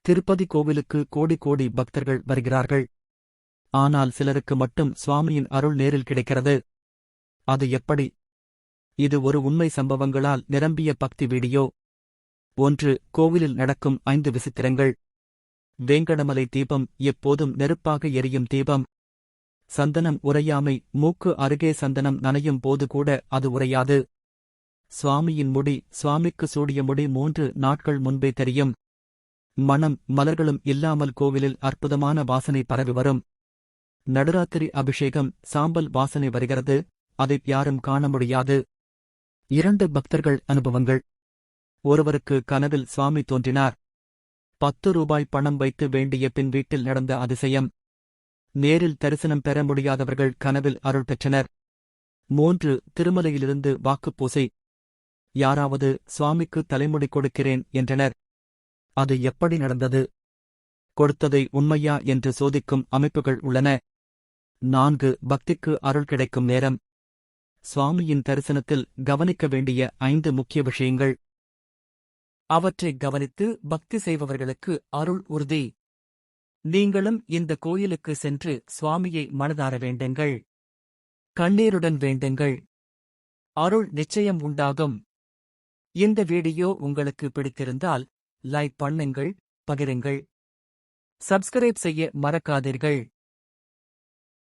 திருப்பதி கோவிலுக்கு கோடி கோடி பக்தர்கள் வருகிறார்கள். ஆனால் சிலருக்கு மட்டும் சுவாமியின் அருள் நேரில் கிடைக்கிறது. அது எப்படி? இது ஒரு உண்மை சம்பவங்களால் நிரம்பிய பக்தி வீடியோ. 1. கோவிலில் நடக்கும் 5 விசித்திரங்கள். வேங்கடமலை தீபம் எப்போதும் நெருப்பாக எரியும் தீபம். சந்தனம் உறையாமை. மூக்கு அருகே சந்தனம் நனையும் போது கூட அது உறையாது. சுவாமியின் முடி. சுவாமிக்கு சூடிய முடி 3 நாட்கள் முன்பே தெரியும். மணம். மலர்களும் இல்லாமல் கோவிலில் அற்புதமான வாசனை பரவி வரும். நடுராத்திரி அபிஷேகம். சாம்பல் வாசனை வருகிறது. அதை யாரும் காண முடியாது. 2 பக்தர்கள் அனுபவங்கள். ஒருவருக்கு கனவில் சுவாமி தோன்றினார். 10 ரூபாய் பணம் வைத்து வேண்டிய பின் வீட்டில் நடந்த அதிசயம். நேரில் தரிசனம் பெற முடியாதவர்கள் கனவில் அருள் பெற்றனர். 3. திருமலையிலிருந்து வாக்குப்பூசை. யாராவது சுவாமிக்கு தலைமுடி கொடுக்கிறேன் என்றனர். அது எப்படி நடந்தது? கொடுத்ததை உண்மையா என்று சோதிக்கும் அமைப்புகள் உள்ளன. 4. பக்திக்கு அருள் கிடைக்கும் நேரம். சுவாமியின் தரிசனத்தில் கவனிக்க வேண்டிய 5 முக்கிய விஷயங்கள். அவற்றை கவனித்து பக்தி செய்பவர்களுக்கு அருள் உறுதி. நீங்களும் இந்த கோயிலுக்கு சென்று சுவாமியை மனதார வேண்டுங்கள். கண்ணீருடன் வேண்டுங்கள். அருள் நிச்சயம் உண்டாகும். இந்த வீடியோ உங்களுக்கு பிடித்திருந்தால் லைக் பண்ணுங்கள், பகிருங்கள். சப்ஸ்கிரைப் செய்ய மறக்காதீர்கள்.